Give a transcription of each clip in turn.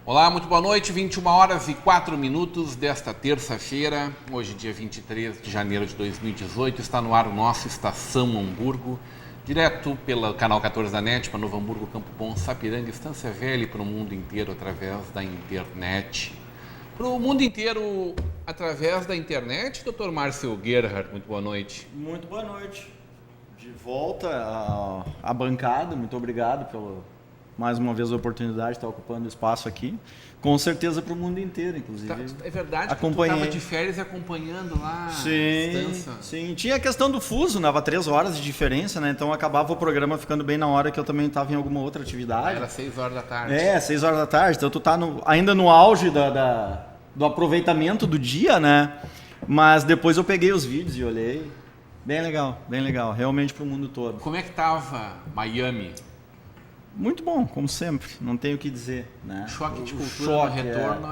Olá, muito boa noite, 21h04 desta terça-feira, hoje dia 23 de janeiro de 2018, está no ar o nosso Estação Hamburgo, direto pelo canal 14 da NET, para Novo Hamburgo, Campo Bom, Sapiranga, Estância Velha e para o mundo inteiro através da internet. Para o mundo inteiro através da internet, Dr. Márcio Gerhard, muito boa noite. Muito boa noite, de volta à bancada, muito obrigado pelo... mais uma vez a oportunidade de estar ocupando o espaço aqui, com certeza para o mundo inteiro, inclusive. É verdade que tu estava de férias e acompanhando lá a distância? Sim, tinha a questão do fuso, dava 3 horas de diferença, né? Então acabava o programa ficando bem na hora que eu também estava em alguma outra atividade. Era 6 horas da tarde. 6 horas da tarde, então tu tá ainda no auge do aproveitamento do dia, né? Mas depois eu peguei os vídeos e olhei. Bem legal, realmente para o mundo todo. Como é que estava Miami? Muito bom, como sempre, não tenho o que dizer, né? Choque de cultura no retorno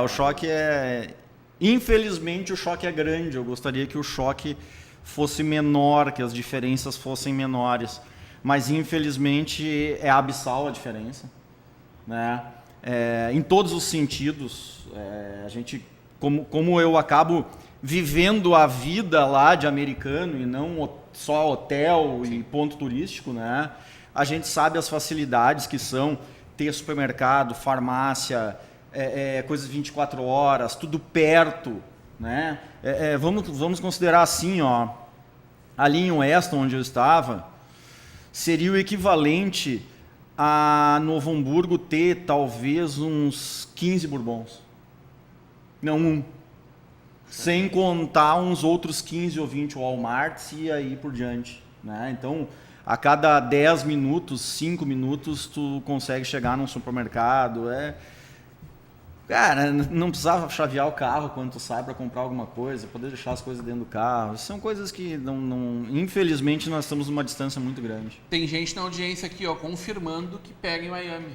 o choque é... Infelizmente o choque é grande, eu gostaria que o choque fosse menor, que as diferenças fossem menores, mas infelizmente é abissal a diferença, né? Em todos os sentidos, a gente, como eu acabo vivendo a vida lá de americano e não só hotel e ponto turístico, né? A gente sabe as facilidades que são ter supermercado, farmácia, coisas 24 horas, tudo perto, né? Vamos considerar assim, ó, ali em Weston, onde eu estava, seria o equivalente a Novo Hamburgo ter talvez uns 15 Bourbons. Não um. Sem contar uns outros 15 ou 20 Walmarts e aí por diante, né? Então... a cada 10 minutos, 5 minutos, tu consegue chegar num supermercado. Cara, não precisava chavear o carro quando tu sai para comprar alguma coisa, poder deixar as coisas dentro do carro. São coisas que, infelizmente, nós estamos numa distância muito grande. Tem gente na audiência aqui, ó, confirmando que pega em Miami.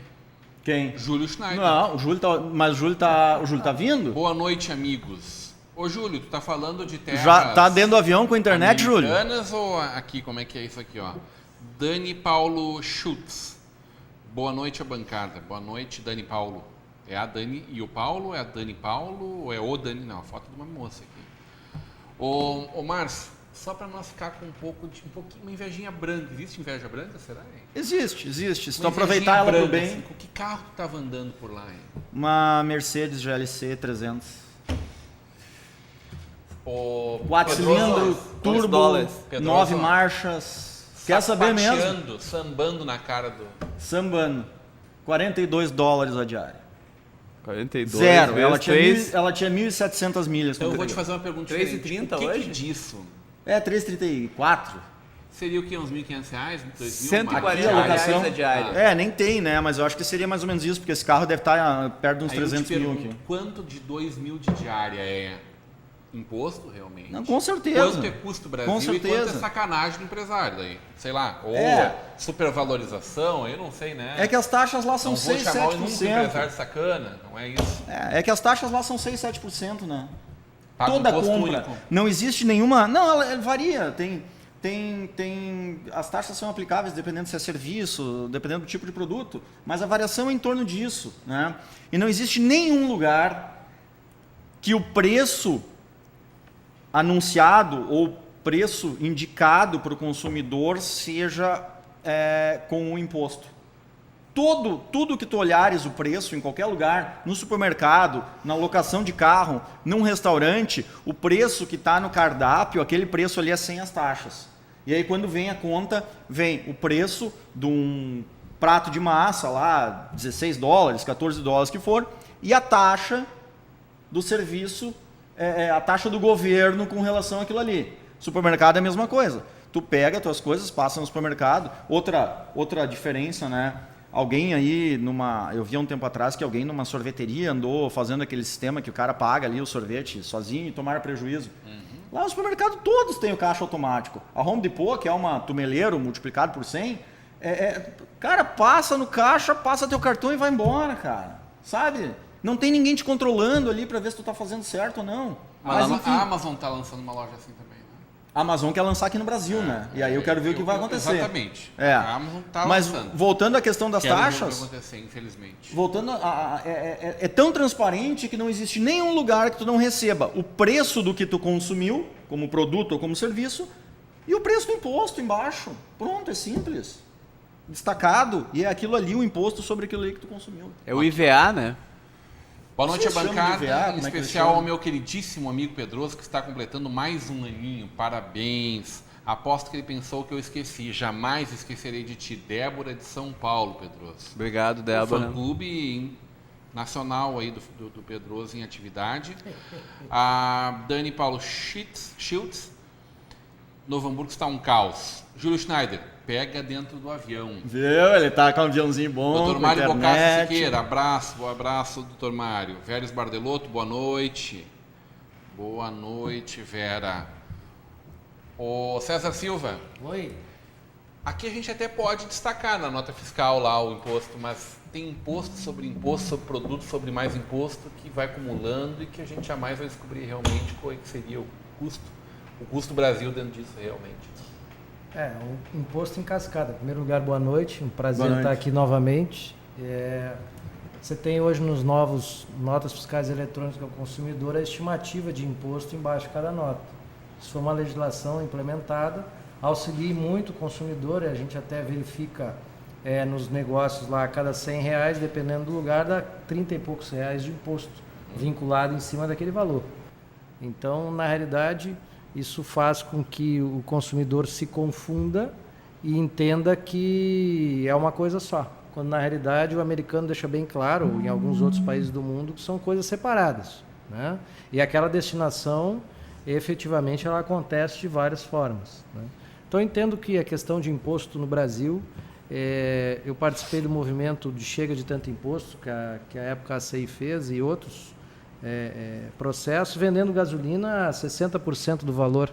Quem? Júlio Schneider. Não, o Júlio tá vindo? Boa noite, amigos. Ô, Júlio, tu tá falando de terras... Já tá dentro do avião com a internet, Júlio? Americanas ou aqui, como é que é isso aqui, ó? Dani Paulo Schultz. Boa noite, a bancada. Boa noite, Dani Paulo. É a Dani e o Paulo? É a Dani Paulo? Ou é o Dani? Não, a foto de uma moça aqui. Ô Márcio, só para nós ficar com um pouquinho, uma invejinha branca. Existe inveja branca, será? Hein? Existe. Se tu aproveitar ela pro bem... Assim, com que carro tu tava andando por lá, hein? Uma Mercedes GLC 300. 4 cilindros, turbo, 9 marchas... Quer saber mesmo? Sambando na cara do... Sambando. $42 a diária. 42 Zero. Ela tinha 1.700 milhas. Então eu vou te fazer uma pergunta 3,30 hoje? hoje? Que disso? 3,34. Seria o quê? Uns R$1.500? 140 reais a diária. Nem tem, né? Mas eu acho que seria mais ou menos isso, porque esse carro deve estar perto de uns 300 mil aqui. Quanto de 2.000 de diária é imposto, realmente? Não, com certeza. Quanto é custo Brasil com certeza. E quanto é sacanagem do empresário daí? Sei lá, ou supervalorização, eu não sei, né? É que as taxas lá são 6, 7%. Não vou chamar nunca empresário sacana, não é isso. É que as taxas lá são 6, 7%, né? Paga toda imposto compra. Único. Não existe nenhuma... Não, ela varia. As taxas são aplicáveis dependendo se é serviço, dependendo do tipo de produto, mas a variação é em torno disso, né? E não existe nenhum lugar que o preço anunciado ou preço indicado para o consumidor seja com o imposto. Tudo que tu olhares o preço em qualquer lugar, no supermercado, na locação de carro, num restaurante, o preço que está no cardápio, aquele preço ali é sem as taxas. E aí quando vem a conta, vem o preço de um prato de massa lá, $16, $14 que for, e a taxa do serviço, a taxa do governo com relação àquilo ali. Supermercado é a mesma coisa. Tu pega as tuas coisas, passa no supermercado. Outra diferença, né? Alguém aí eu vi há um tempo atrás que alguém numa sorveteria andou fazendo aquele sistema que o cara paga ali o sorvete sozinho e tomar prejuízo. Lá no supermercado todos têm o caixa automático. A Home Depot, que é uma tumeleiro multiplicado por 100, cara, passa no caixa, passa teu cartão e vai embora, cara. Sabe? Não tem ninguém te controlando ali para ver se tu tá fazendo certo ou não. Mas enfim, a Amazon tá lançando uma loja assim também, né? A Amazon quer lançar aqui no Brasil, né? E aí eu quero ver o que vai acontecer. Exatamente. A Amazon tá lançando. Mas voltando à questão das taxas... Ver o que vai acontecer, infelizmente. Voltando é tão transparente que não existe nenhum lugar que tu não receba o preço do que tu consumiu, como produto ou como serviço, e o preço do imposto embaixo. Pronto, é simples. Destacado, e é aquilo ali, o imposto sobre aquilo ali que tu consumiu. É o IVA, né? Boa noite, a bancada, em especial ao meu queridíssimo amigo Pedroso, que está completando mais um aninho. Parabéns. Aposto que ele pensou que eu esqueci. Jamais esquecerei de ti. Débora de São Paulo, Pedroso. Obrigado, Débora. Fã-clube nacional aí do Pedroso em atividade. A Dani Paulo Schiltz. Novo Hamburgo está um caos. Júlio Schneider, pega dentro do avião. Viu? Ele tá com um aviãozinho bom. Doutor Mário Bocassi Siqueira, abraço, doutor Mário. Vélez Bardelotto, boa noite. Boa noite, Vera. Ô César Silva. Oi. Aqui a gente até pode destacar na nota fiscal lá o imposto, mas tem imposto sobre produto, sobre mais imposto que vai acumulando e que a gente jamais vai descobrir realmente qual é que seria o custo Brasil dentro disso realmente. O imposto em cascada. Em primeiro lugar, boa noite. Um prazer estar aqui novamente. Você tem hoje nos novos notas fiscais eletrônicas ao consumidor a estimativa de imposto embaixo de cada nota. Isso foi uma legislação implementada, auxilia muito o consumidor, e a gente até verifica nos negócios lá a cada R$100, dependendo do lugar, dá 30 e poucos reais de imposto vinculado em cima daquele valor. Então, na realidade, isso faz com que o consumidor se confunda e entenda que é uma coisa só. Quando, na realidade, o americano deixa bem claro, em alguns outros países do mundo, que são coisas separadas, né? E aquela destinação, efetivamente, ela acontece de várias formas, né? Então, eu entendo que a questão de imposto no Brasil, eu participei do movimento de Chega de Tanto Imposto, que a época a ACI fez, e outros processos, vendendo gasolina a 60% do valor,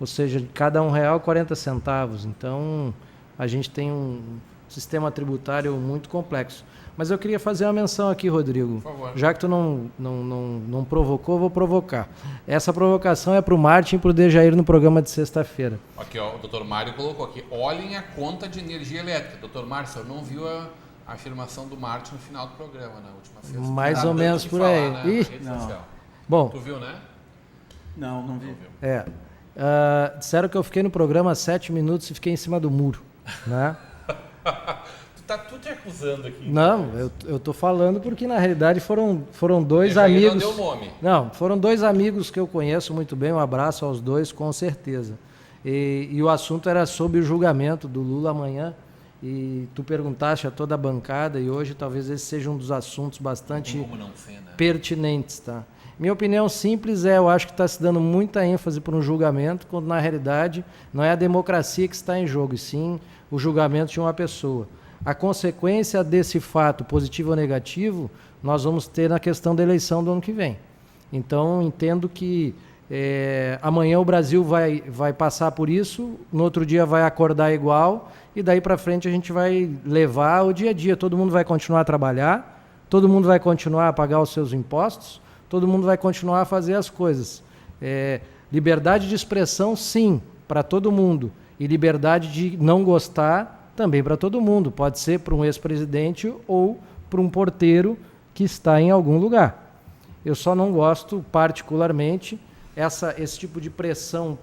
ou seja, de cada R$1, 40 centavos. Então, a gente tem um sistema tributário muito complexo. Mas eu queria fazer uma menção aqui, Rodrigo. Por favor. Já que tu não provocou, vou provocar. Essa provocação é para o Martin e para o Dejair no programa de sexta-feira. Aqui, ó, o doutor Mário colocou aqui, olhem a conta de energia elétrica. Doutor Mário, o senhor não viu a afirmação do Martin no final do programa, na última sexta? Mais ou menos por aí. Na rede social. Bom, tu viu, né? Não vi. Disseram que eu fiquei no programa 7 minutos e fiquei em cima do muro, né? Tu te acusando aqui. Não, eu tô falando porque na realidade foram dois amigos. Não deu nome. Não, foram dois amigos que eu conheço muito bem. Um abraço aos dois, com certeza. E o assunto era sobre o julgamento do Lula amanhã. E tu perguntaste a toda a bancada, e hoje talvez esse seja um dos assuntos bastante pertinentes, tá? Minha opinião simples eu acho que está se dando muita ênfase para um julgamento, quando na realidade não é a democracia que está em jogo, e sim o julgamento de uma pessoa. A consequência desse fato, positivo ou negativo, nós vamos ter na questão da eleição do ano que vem. Então, entendo que amanhã o Brasil vai passar por isso, no outro dia vai acordar igual, e daí para frente a gente vai levar o dia a dia. Todo mundo vai continuar a trabalhar, todo mundo vai continuar a pagar os seus impostos, todo mundo vai continuar a fazer as coisas. Liberdade de expressão, sim, para todo mundo. E liberdade de não gostar, também para todo mundo. Pode ser para um ex-presidente ou para um porteiro que está em algum lugar. Eu só não gosto, particularmente, esse tipo de pressão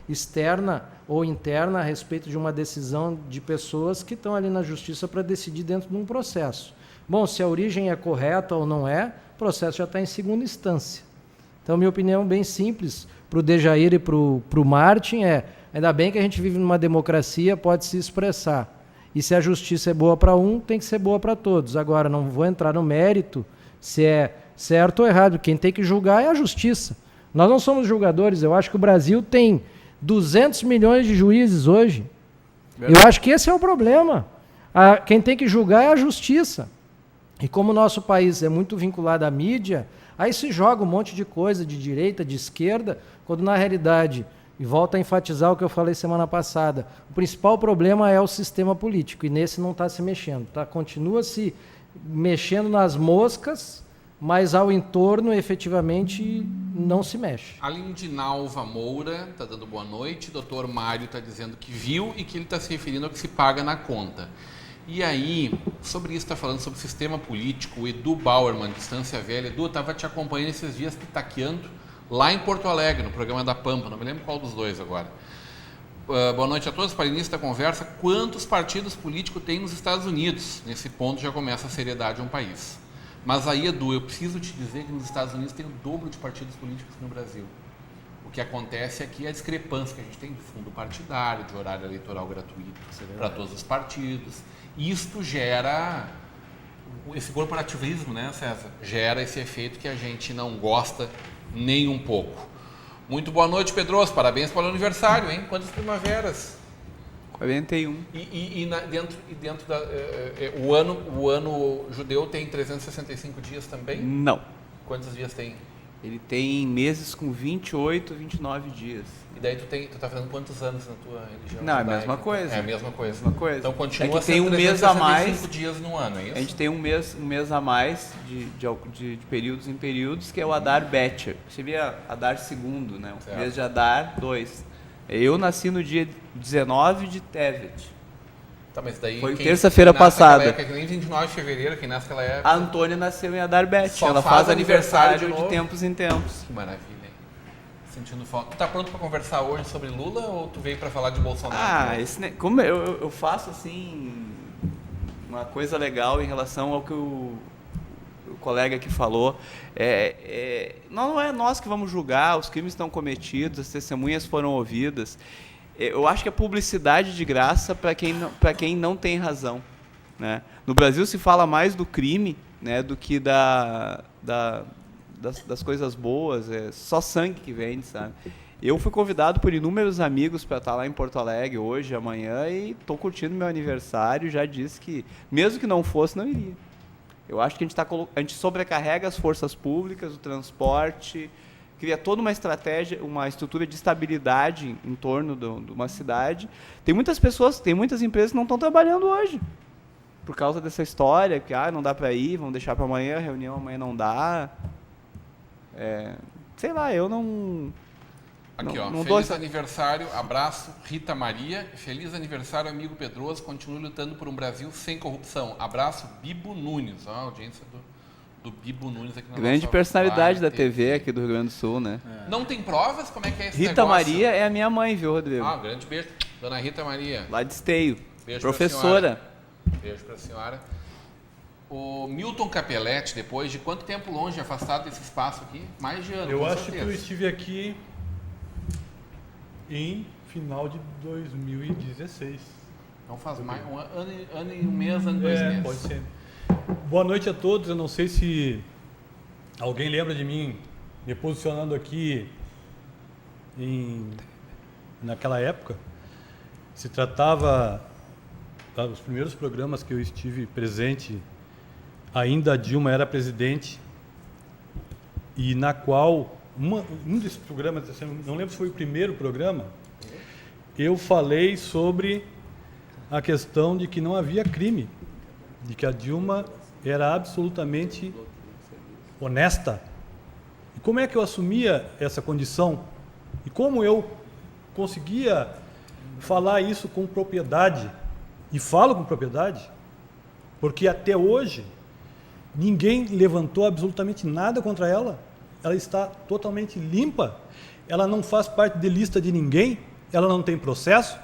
externa ou interna a respeito de uma decisão de pessoas que estão ali na justiça para decidir dentro de um processo. Bom, se a origem é correta ou não é, o processo já está em segunda instância. Então, minha opinião bem simples para o Dejair e para o Martin ainda bem que a gente vive numa democracia, pode se expressar. E se a justiça é boa para um, tem que ser boa para todos. Agora, não vou entrar no mérito se é certo ou errado. Quem tem que julgar é a justiça. Nós não somos julgadores. Eu acho que o Brasil tem 200 milhões de juízes hoje. Eu acho que esse é o problema. Quem tem que julgar é a justiça. E como o nosso país é muito vinculado à mídia, Aí se joga um monte de coisa de direita, de esquerda, quando na realidade, e volto a enfatizar o que eu falei semana passada, o principal problema é o sistema político, e nesse não está se mexendo. Tá? Continua se mexendo nas moscas, mas ao entorno, efetivamente, não se mexe. A Lindinalva Moura está dando boa noite. Doutor Mário está dizendo que viu e que ele está se referindo ao que se paga na conta. E aí, sobre isso, está falando sobre o sistema político. O Edu Bauerman, Distância Velha. Edu, eu estava te acompanhando esses dias pitaqueando lá em Porto Alegre, no programa da Pampa. Não me lembro qual dos dois agora. Boa noite a todos. Para início da conversa, quantos partidos políticos tem nos Estados Unidos? Nesse ponto já começa a seriedade de um país. Mas aí, Edu, eu preciso te dizer que nos Estados Unidos tem o dobro de partidos políticos que no Brasil. O que acontece aqui é a discrepância que a gente tem de fundo partidário, de horário eleitoral gratuito para todos os partidos. Isto gera esse corporativismo, né, César? Gera esse efeito que a gente não gosta nem um pouco. Muito boa noite, Pedroso. Parabéns pelo aniversário, hein? Quantas primaveras? 41. Dentro da... o ano judeu tem 365 dias também? Não. Quantos dias tem? Ele tem meses com 28, 29 dias. E daí tu tá fazendo quantos anos na tua religião? Não, é a mesma coisa. É a mesma coisa. Mesma coisa. Então continua é que tem um mês a mais. dias no ano, é isso? A gente tem um mês a mais de períodos em períodos, que é o Adar Becher. Você via Adar segundo, né? O mês de Adar 2. Eu nasci no dia 19 de Tevet. Tá, mas daí foi terça-feira passada. Época, que nem 29 de fevereiro, quem nasce naquela época. A Antônia nasceu em Adar Becher. Ela faz aniversário de tempos em tempos. Que maravilha, hein? Sentindo falta. Tu tá pronto para conversar hoje sobre Lula ou tu veio para falar de Bolsonaro? Como eu faço assim uma coisa legal em relação ao que o colega aqui falou. Não é nós que vamos julgar, os crimes estão cometidos, as testemunhas foram ouvidas. Eu acho que é publicidade de graça para quem não tem razão, né? No Brasil se fala mais do crime, né, do que das coisas boas. É só sangue que vende, sabe? Eu fui convidado por inúmeros amigos para estar lá em Porto Alegre hoje, amanhã, e estou curtindo meu aniversário. Já disse que, mesmo que não fosse, não iria. Eu acho que a gente sobrecarrega as forças públicas, o transporte, cria toda uma estratégia, uma estrutura de estabilidade em torno de uma cidade. Tem muitas empresas que não estão trabalhando hoje, por causa dessa história, que não dá para ir, vamos deixar para amanhã, a reunião amanhã não dá. Sei lá, eu não... Aqui, ó, feliz aniversário, abraço, Rita Maria. Feliz aniversário, amigo Pedroso. Continue lutando por um Brasil sem corrupção. Abraço, Bibo Nunes. A audiência do Bibo Nunes aqui na grande personalidade da TV aqui do Rio Grande do Sul, né? Não tem provas? Como é que é esse Rita negócio? Maria é a minha mãe, viu, Rodrigo? Um grande beijo. Dona Rita Maria. Lá de Esteio. Beijo professora. Beijo para a senhora. O Milton Capelletti, depois de quanto tempo longe, afastado desse espaço aqui? Mais de ano, eu com acho certeza. que eu estive aqui em final de 2016. Então faz mais um ano e um mês, ano e 2 meses. Pode ser. Boa noite a todos. Eu não sei se alguém lembra de mim me posicionando aqui naquela época. Se tratava dos primeiros programas que eu estive presente, ainda a Dilma era presidente, e na qual um desses programas, não lembro se foi o primeiro programa, eu falei sobre a questão de que não havia crime, de que a Dilma era absolutamente honesta. E como é que eu assumia essa condição? E como eu conseguia falar isso com propriedade? E falo com propriedade, porque até hoje ninguém levantou absolutamente nada contra ela. Ela está totalmente limpa, ela não faz parte de lista de ninguém, ela não tem processo,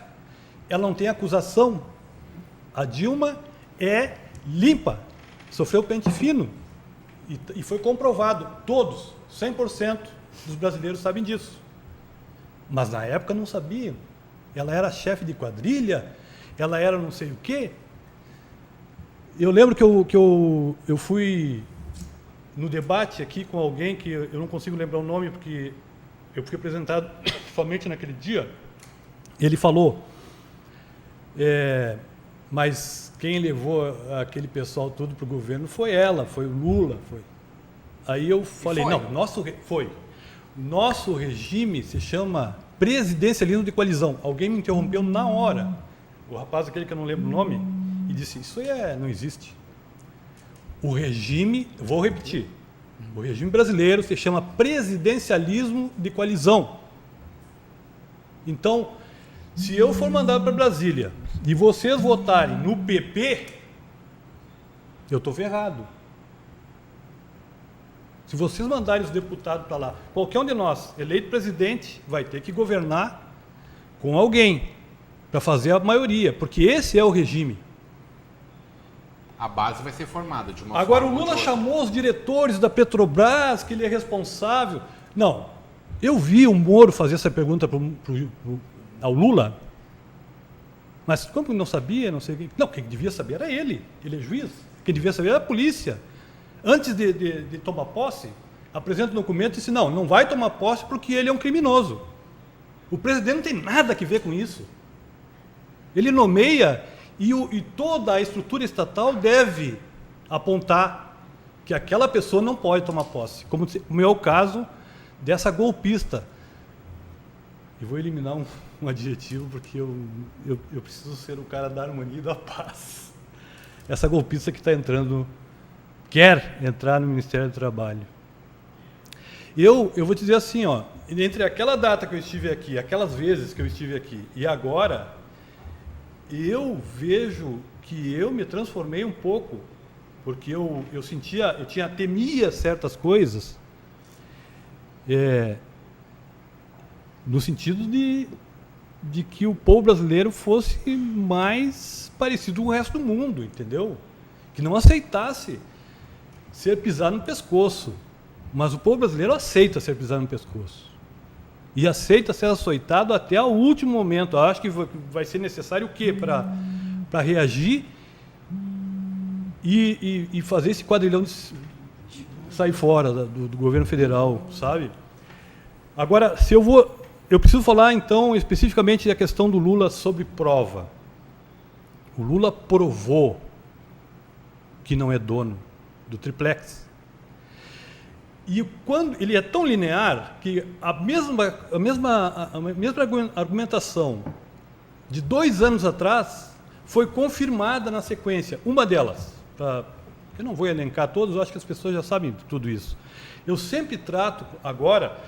ela não tem acusação. A Dilma é limpa, sofreu pente fino e foi comprovado, todos, 100% dos brasileiros sabem disso. Mas na época não sabiam. Ela era chefe de quadrilha, ela era não sei o quê. Eu lembro que eu fui no debate aqui com alguém que eu não consigo lembrar o nome, porque eu fui apresentado somente naquele dia. Ele falou, mas quem levou aquele pessoal tudo para o governo foi ela, foi o Lula. Aí eu falei, foi? não, nosso regime se chama presidencialismo de coalizão. Alguém me interrompeu na hora. O rapaz, aquele que eu não lembro o nome, e disse, isso aí não existe. O regime, vou repetir, o regime brasileiro se chama presidencialismo de coalizão. Então, se eu for mandado para Brasília e vocês votarem no PP, eu estou ferrado. Se vocês mandarem os deputados para lá, qualquer um de nós, eleito presidente, vai ter que governar com alguém para fazer a maioria, porque esse é o regime. A base vai ser formada de uma Agora, o forma ou de Lula outra. chamou os diretores da Petrobras, que ele é responsável. Não, eu vi o Moro fazer essa pergunta ao Lula, mas como não sabia, não sei o que. Não, quem devia saber era ele é juiz. Quem devia saber era a polícia. Antes de tomar posse, apresenta o documento e disse, não vai tomar posse porque ele é um criminoso. O presidente não tem nada a ver com isso. Ele nomeia e toda a estrutura estatal deve apontar que aquela pessoa não pode tomar posse, como é o caso dessa golpista. Eu vou eliminar um adjetivo porque eu preciso ser o cara da harmonia e da paz. Essa golpista que quer entrar no Ministério do Trabalho. Eu vou te dizer assim, entre aquela data que eu estive aqui, aquelas vezes que eu estive aqui e agora, eu vejo que eu me transformei um pouco, porque eu temia certas coisas, no sentido de que o povo brasileiro fosse mais parecido com o resto do mundo, entendeu? Que não aceitasse ser pisado no pescoço. Mas o povo brasileiro aceita ser pisado no pescoço. E aceita ser açoitado até o último momento. Eu acho que vai ser necessário o quê? Para reagir e fazer esse quadrilhão sair fora do governo federal, sabe? Agora, eu preciso falar, então, especificamente da questão do Lula sobre prova. O Lula provou que não é dono do triplex. E quando ele é tão linear que a mesma argumentação de 2 anos atrás foi confirmada na sequência. Uma delas, eu não vou elencar todas, eu acho que as pessoas já sabem tudo isso. Eu sempre trato, agora,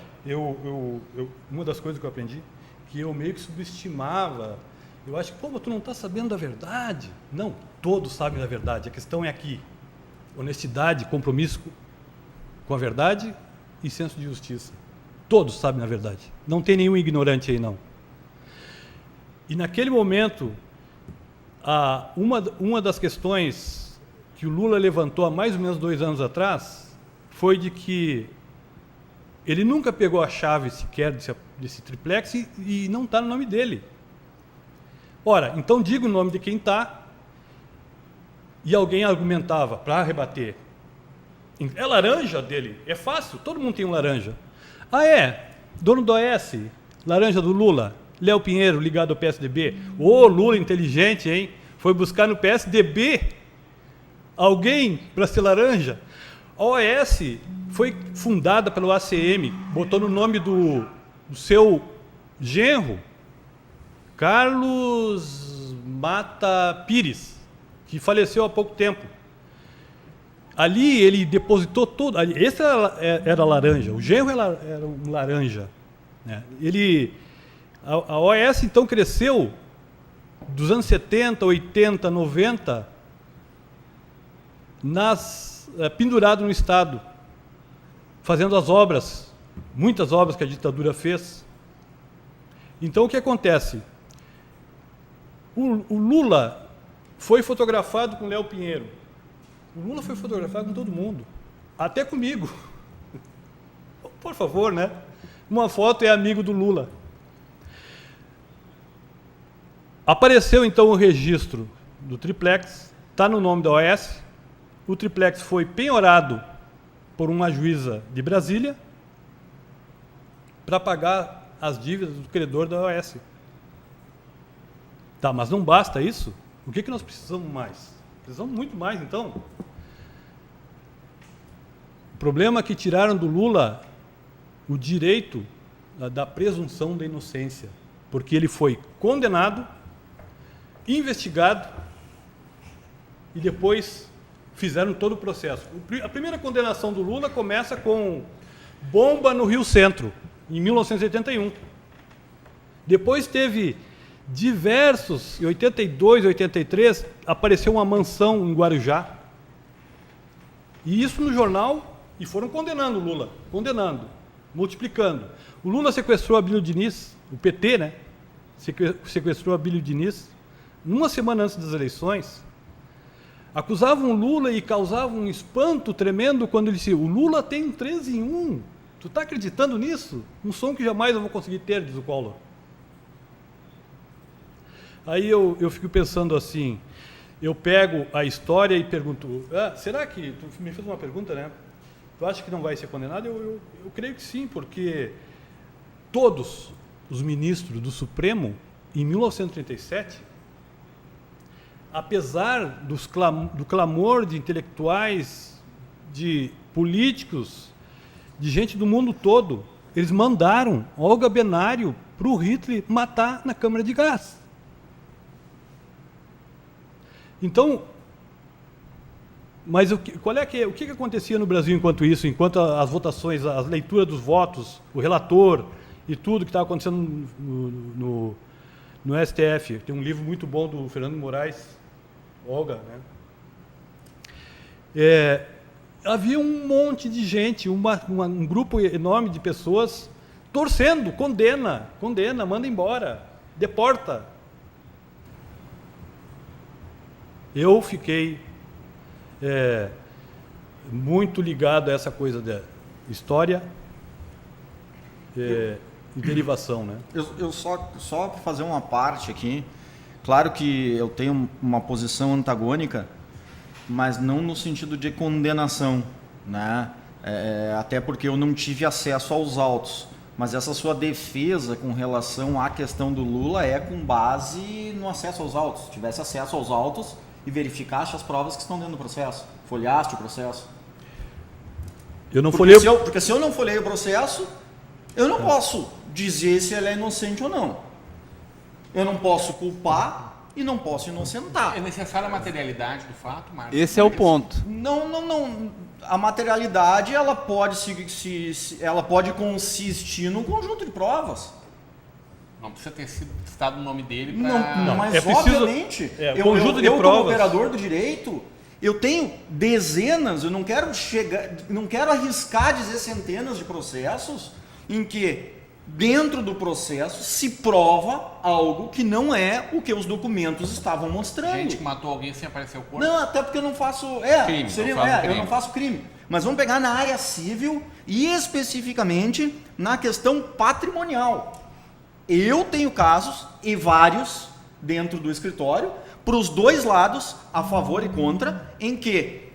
uma das coisas que eu aprendi, que eu meio que subestimava, eu acho que, tu não está sabendo da verdade. Não, todos sabem da verdade, a questão é aqui. Honestidade, compromisso com a verdade e senso de justiça. Todos sabem a verdade. Não tem nenhum ignorante aí, não. E naquele momento, uma das questões que o Lula levantou há mais ou menos 2 anos atrás foi de que ele nunca pegou a chave sequer desse triplex e não está no nome dele. Ora, então diga o nome de quem está, e alguém argumentava para rebater. É laranja dele, é fácil, todo mundo tem um laranja. Dono do OS, laranja do Lula, Léo Pinheiro, ligado ao PSDB. Lula inteligente, hein? Foi buscar no PSDB alguém para ser laranja. A OS foi fundada pelo ACM, botou no nome do seu genro, Carlos Mata Pires, que faleceu há pouco tempo. Ali ele depositou tudo. Esse era laranja, o genro era um laranja. Né? A OAS então cresceu dos anos 70, 80, 90, pendurado no Estado, fazendo as obras, muitas obras que a ditadura fez. Então o que acontece? O Lula foi fotografado com Léo Pinheiro. O Lula foi fotografado com todo mundo, até comigo. Por favor, né? Uma foto é amigo do Lula. Apareceu então o registro do triplex, está no nome da OAS. O triplex foi penhorado por uma juíza de Brasília para pagar as dívidas do credor da OAS. Tá, mas não basta isso? O que nós precisamos mais? Precisamos muito mais, então. problema é que tiraram do Lula o direito da presunção da inocência, porque ele foi condenado, investigado e depois fizeram todo o processo. A primeira condenação do Lula começa com bomba no Rio Centro, em 1981. Depois teve diversos, em 82, 83, apareceu uma mansão em Guarujá. E isso no jornal, e foram condenando o Lula, condenando, multiplicando. O Lula sequestrou a Abílio Diniz, o PT, né? Sequestrou a Abílio Diniz, numa semana antes das eleições. Acusavam o Lula e causavam um espanto tremendo quando ele disse: o Lula tem um 13 em 1. Tu está acreditando nisso? Um som que jamais eu vou conseguir ter, diz o Collor. Aí eu fico pensando assim, eu pego a história e pergunto, será que, tu me fez uma pergunta, né? Tu acha que não vai ser condenado? Eu creio que sim, porque todos os ministros do Supremo, em 1937, apesar do clamor de intelectuais, de políticos, de gente do mundo todo, eles mandaram Olga Benário para o Hitler matar na câmara de gás. Então, mas o que acontecia no Brasil enquanto isso, enquanto as votações, as leituras dos votos, o relator e tudo que estava acontecendo no STF? Tem um livro muito bom do Fernando Moraes, Olga, né? Havia um monte de gente, um grupo enorme de pessoas torcendo, condena, manda embora, deporta. Eu fiquei muito ligado a essa coisa da história e derivação, né? Eu só fazer uma parte aqui. Claro que eu tenho uma posição antagônica, mas não no sentido de condenação, né? Até porque eu não tive acesso aos autos. Mas essa sua defesa com relação à questão do Lula é com base no acesso aos autos. Se tivesse acesso aos autos e verificaste as provas que estão dentro do processo, folheaste o processo. Eu não folhei. Porque se eu não folhei o processo, eu não posso dizer se ele é inocente ou não. Eu não posso culpar e não posso inocentar. É necessária a materialidade do fato, Marcos? Esse é o ponto. Não. A materialidade ela pode ela pode consistir num conjunto de provas. Não precisa ter sido citado o nome dele para... Não, mas preciso, obviamente, conjunto de eu provas. como operador do direito, eu tenho dezenas, eu não quero arriscar dizer centenas de processos em que dentro do processo se prova algo que não é o que os documentos estavam mostrando. Gente que matou alguém sem aparecer o corpo? Não, até porque eu não faço... crime, eu não faço crime. Mas vamos pegar na área civil e especificamente na questão patrimonial. Eu tenho casos, e vários, dentro do escritório, para os dois lados, a favor e contra, em que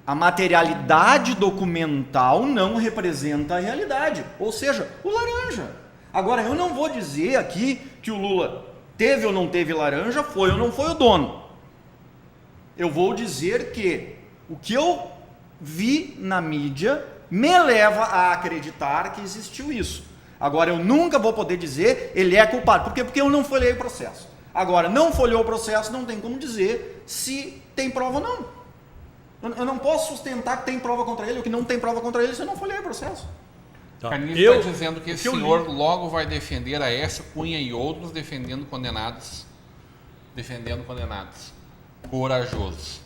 a materialidade documental não representa a realidade. Ou seja, o laranja. Agora, eu não vou dizer aqui que o Lula teve ou não teve laranja, foi ou não foi o dono. Eu vou dizer que o que eu vi na mídia me leva a acreditar que existiu isso. Agora, eu nunca vou poder dizer ele é culpado. Por quê? Porque eu não folhei o processo. Agora, não folheou o processo, não tem como dizer se tem prova ou não. Eu não posso sustentar que tem prova contra ele ou que não tem prova contra ele se eu não folhei o processo. Tá. Carlinhos está dizendo que esse senhor logo vai defender a Aécio Cunha e outros defendendo condenados. Corajosos.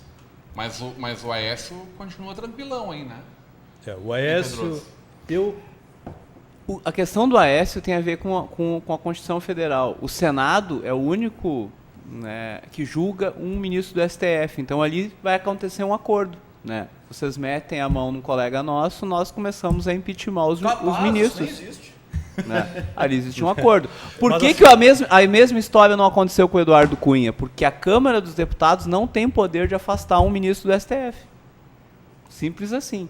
Mas o Aécio continua tranquilão aí, né? O Aécio... A questão do Aécio tem a ver com a Constituição Federal. O Senado é o único, né, que julga um ministro do STF. Então ali vai acontecer um acordo, né? Vocês metem a mão num colega nosso, nós começamos a impeachment os ministros. Nem existe. Né? Ali existe um acordo. Por que a mesma história não aconteceu com o Eduardo Cunha? Porque a Câmara dos Deputados não tem poder de afastar um ministro do STF. Simples assim.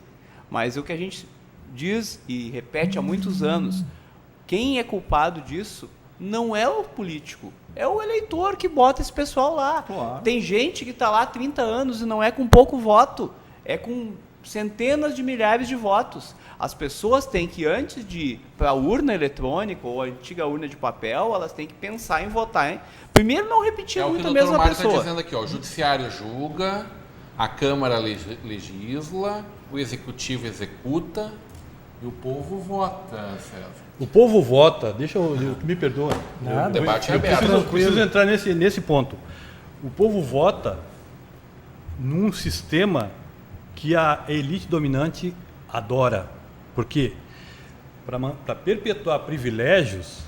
Mas o que a gente diz e repete há muitos anos, quem é culpado disso não é o político, é o eleitor que bota esse pessoal lá. Claro. Tem gente que está lá há 30 anos e não é com pouco voto, é com centenas de milhares de votos. As pessoas têm que, antes de ir para a urna eletrônica ou a antiga urna de papel, elas têm que pensar em votar. Hein? Primeiro, não repetir muito a mesma pessoa. É o que o Dr. Mário está dizendo aqui. Ó, o Judiciário julga, a Câmara legisla, o Executivo executa e o povo vota, César. O povo vota, me perdoa. Nada. O debate é aberto. Preciso entrar nesse ponto. O povo vota num sistema que a elite dominante adora. Por quê? Para perpetuar privilégios,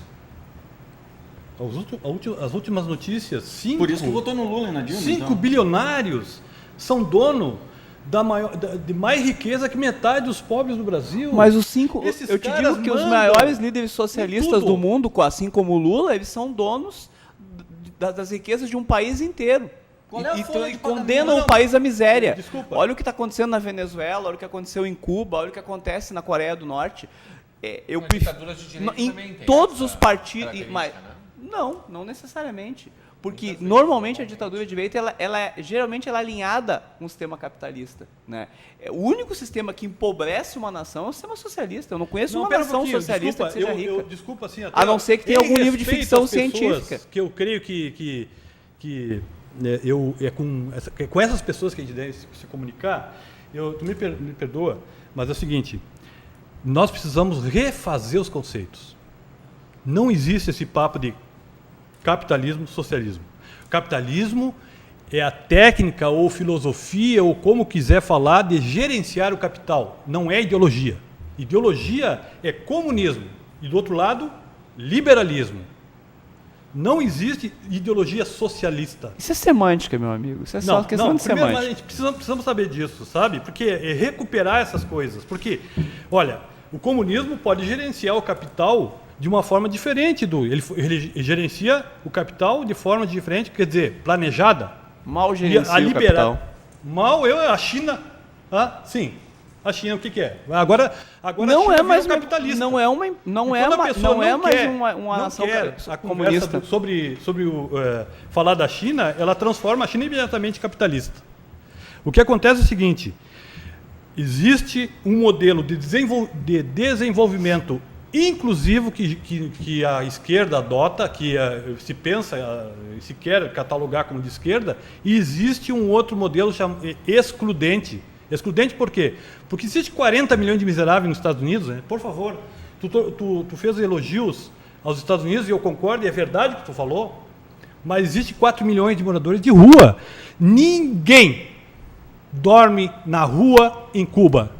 as últimas notícias, Por isso que votou no Lula e na Dilma. 5 bilionários são dono de mais riqueza que metade dos pobres do Brasil. Mas eu te digo que os maiores líderes socialistas do mundo, assim como o Lula, eles são donos das riquezas de um país inteiro. E condenam o país à miséria. Desculpa. Olha o que está acontecendo na Venezuela, olha o que aconteceu em Cuba, olha o que acontece na Coreia do Norte. Ditaduras de direita também tem todos essa os partidos. característica, né? Não necessariamente. Porque normalmente a ditadura de direita, geralmente ela é alinhada com o sistema capitalista. Né? O único sistema que empobrece uma nação é o sistema socialista. Eu não conheço uma nação socialista que seja rica. Desculpa, assim, a não ser que tenha algum livro de ficção científica. Que eu creio que com essas pessoas que a gente deve se comunicar, tu me perdoa, mas é o seguinte, nós precisamos refazer os conceitos. Não existe esse papo de capitalismo, socialismo. Capitalismo é a técnica ou filosofia, ou como quiser falar, de gerenciar o capital. Não é ideologia. Ideologia é comunismo. E do outro lado, liberalismo. Não existe ideologia socialista. Isso é semântica, meu amigo. Isso é só questão de semântica. A gente precisamos saber disso, sabe? Porque é recuperar essas coisas. Porque, olha, o comunismo pode gerenciar o capital de uma forma diferente. Ele gerencia o capital de forma diferente, quer dizer, planejada. Mal gerencia o capital. A China. Sim. A China, o que é? Agora não a China é mais capitalista. Não é mais uma nação comunista. Sobre falar da China, ela transforma a China imediatamente capitalista. O que acontece é o seguinte: existe um modelo de desenvolvimento inclusivo que a esquerda adota, que se quer catalogar como de esquerda, e existe um outro modelo excludente. Excludente por quê? Porque existe 40 milhões de miseráveis nos Estados Unidos, né? Por favor, tu fez elogios aos Estados Unidos, e eu concordo, e é verdade o que tu falou, mas existe 4 milhões de moradores de rua. Ninguém dorme na rua em Cuba.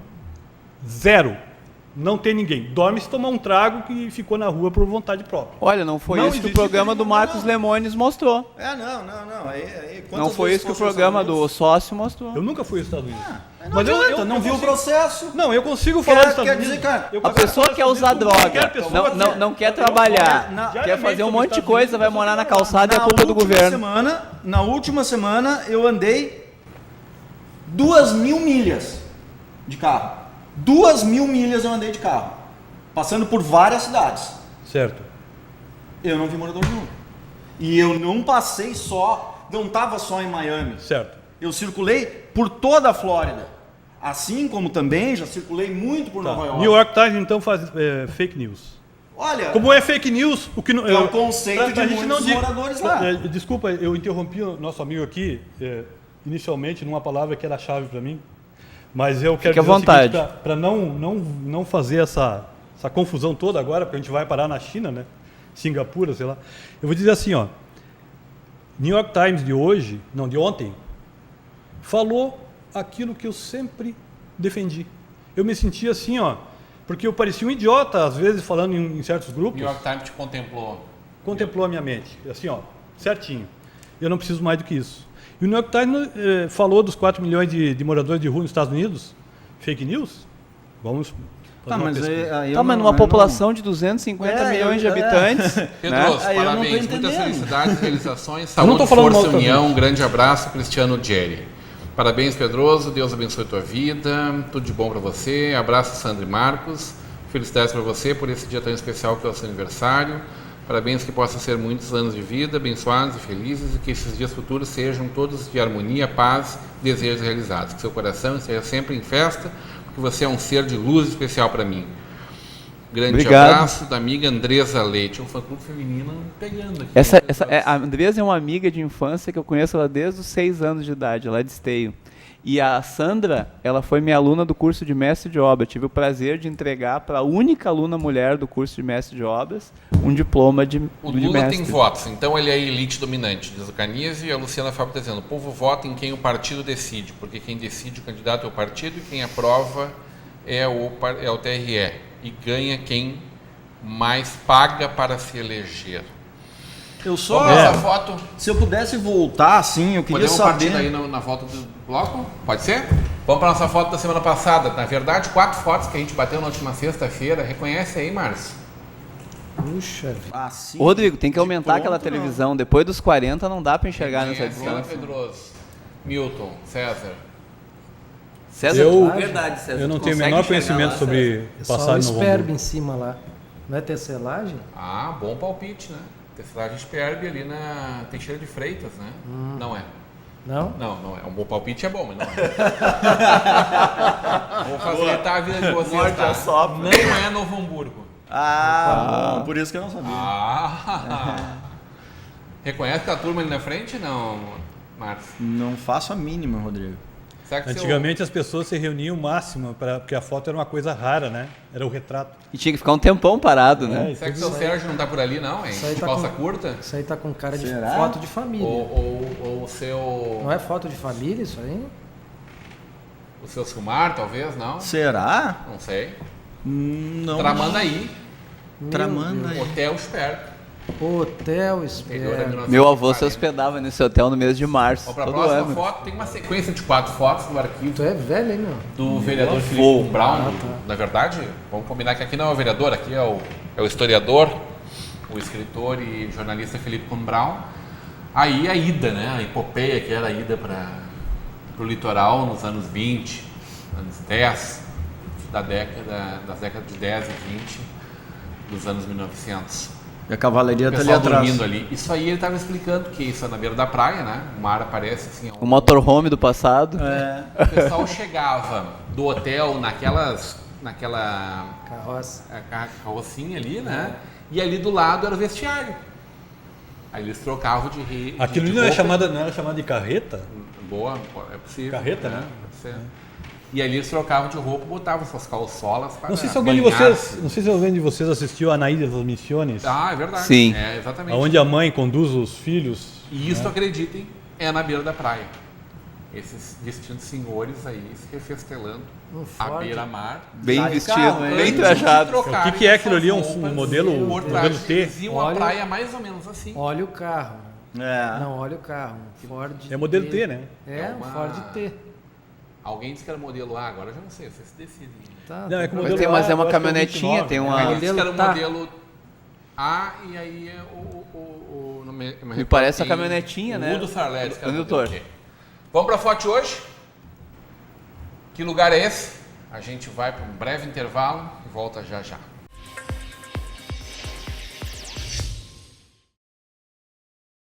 Zero. Não tem ninguém. Dorme se tomar um trago que ficou na rua por vontade própria. Olha, não foi isso que o programa do Marcos Lemones mostrou. Não. Não foi isso que o programa do Sócio mostrou. Eu nunca fui aos Estados Unidos. Mas eu não vi o processo. Não, eu consigo falar dos Estados Unidos. Dizer, cara, a pessoa quer usar droga, não quer trabalhar, quer fazer um monte de coisa, vai morar na calçada e é culpa do governo. Na última semana, eu andei 2.000 milhas de carro. 2.000 milhas eu andei de carro, passando por várias cidades. Certo. Eu não vi morador nenhum. E eu não passei não estava só em Miami. Certo. Eu circulei por toda a Flórida. Assim como também já circulei muito por Nova York. New York Times então faz fake news. Olha, como é fake news, o que não, é o conceito de muitos moradores lá. Desculpa, eu interrompi o nosso amigo aqui inicialmente numa palavra que era chave para mim. Mas eu quero dizer para não fazer essa confusão toda agora, porque a gente vai parar na China, né? Singapura, sei lá. Eu vou dizer assim, ó. New York Times de ontem, falou aquilo que eu sempre defendi. Eu me sentia assim, ó, porque eu parecia um idiota, às vezes, falando em certos grupos. New York Times te contemplou. Contemplou a minha mente, assim, ó, certinho. Eu não preciso mais do que isso. E o New York Times falou dos 4 milhões de moradores de rua nos Estados Unidos. Fake news? Vamos fazer mas numa população de 250 milhões de habitantes. Pedroso, parabéns. Muitas felicidades, realizações, saúde, força, união. Um grande abraço, Cristiano Jerry. Parabéns, Pedroso. Deus abençoe a tua vida. Tudo de bom para você. Abraço, Sandra e Marcos. Felicidades para você por esse dia tão especial que é o seu aniversário. Parabéns, que possam ser muitos anos de vida, abençoados e felizes, e que esses dias futuros sejam todos de harmonia, paz, desejos realizados. Que seu coração esteja sempre em festa, porque você é um ser de luz especial para mim. Grande Obrigado. abraço da amiga Andresa Leite, um fã-clube feminino pegando aqui. A Andresa é uma amiga de infância que eu conheço ela desde os 6 anos de idade, lá de Esteio. E a Sandra, ela foi minha aluna do curso de mestre de obra. Tive o prazer de entregar para a única aluna mulher do curso de mestre de obras um diploma de O de Lula mestre. tem votos, então ele é a elite dominante, diz o Canise, e a Luciana Fábio está dizendo: o povo vota em quem o partido decide, porque quem decide o candidato é o partido e quem aprova é o TRE, e ganha quem mais paga para se eleger. Eu só... Vamos ver essa foto. Se eu pudesse voltar, assim, eu queria Podemos saber... partir aí na volta do bloco? Pode ser? Vamos para a nossa foto da semana passada. Na verdade, 4 fotos que a gente bateu na última sexta-feira. Reconhece aí, Márcio? Puxa vida. Assim, Ô, Rodrigo, tem que aumentar aquela pronto, não. televisão. Depois dos 40 não dá para enxergar nessa Reconhece ela, distância. Pedroso. Milton, César. César, Eu- César. Eu não tu tenho o consegue menor enxergar conhecimento lá, sobre É só o passagem no Novo esperbe Hamburgo. em cima lá. Não é tecelagem? Ah, bom palpite, né? Tecelagem Sperbe ali na Teixeira de Freitas, né? Não é. Não? Não é. Um bom palpite é bom, mas não é. Vou facilitar a vida de vocês, Morde tá? a sopra. Não é Novo Hamburgo. bom, por isso que eu não sabia. Reconhece aquela turma ali na frente? Não, Márcio. Não faço a mínima, Rodrigo. Será que Antigamente as pessoas se reuniam o máximo, porque a foto era uma coisa rara, né? Era o retrato. E tinha que ficar um tempão parado, né? Será que o seu Sérgio não tá por ali, não, hein? Isso aí De tá calça com- curta? Isso aí tá com cara de Será? foto de família. Ou o seu. Não é foto de família isso aí? O seu Silmar, talvez, não? Será? Não sei. Não. Tramanda aí. Tramanda aí. Hotel Esperto. Hotel Interior da Esperto. Meu avô se 1940. hospedava nesse hotel no mês de março. Vamos para a Todo próxima ano. foto. Tem uma sequência de 4 fotos no arquivo Tu é velho, hein, meu? do vereador Felipe Brown. Na verdade, vamos combinar que aqui não é o vereador, aqui é o historiador, o escritor e jornalista Felipe Brown. Aí a ida, né? A epopeia que era a ida para o litoral nos anos 20, anos 10, das décadas de 10 e 20, dos anos 1900. E a cavalaria O tá ali pessoal atrás. dormindo ali. Isso aí ele estava explicando que isso é na beira da praia, né? O mar aparece assim. O motorhome do passado. O pessoal chegava do hotel naquela Carroça. carrocinha ali, né? E ali do lado era o vestiário. Aí eles trocavam de rede. Aquilo não era chamado de carreta? Boa, é possível. Carreta, né? Pode ser. E ali eles trocavam de roupa, botavam suas calçolas para Não sei se alguém de vocês assistiu a Naída das Missões, Ah, é verdade. Sim. É, exatamente. onde a mãe conduz os filhos. E isso, acreditem, é na beira da praia. Esses distintos senhores aí se refestelando à Ford. beira-mar. Bem Sai de vestido, carro, hein? bem Antes de trajado. trocarem O que é aquilo suas ali? Um roupas modelo- por modelo trás. T? Eles iam à Olha- praia mais ou menos assim. Olha o carro. É. Não, olha o carro. Um Ford É modelo T, né? É, É um uma- Ford T. Alguém disse que era modelo A, agora eu já não sei, vocês se decidem. Tá, Não, é que o Mas, modelo mas A, é uma eu acho que é o caminhonetinha, 29, tem né? uma. Alguém disse que era o Tá. modelo A e aí é não me Me recordo parece a quem- caminhonetinha, o né? Udo Sarlet, que era O o doutor. modelo T. Vamos para a foto de hoje? Que lugar é esse? A gente vai para um breve intervalo e volta já já.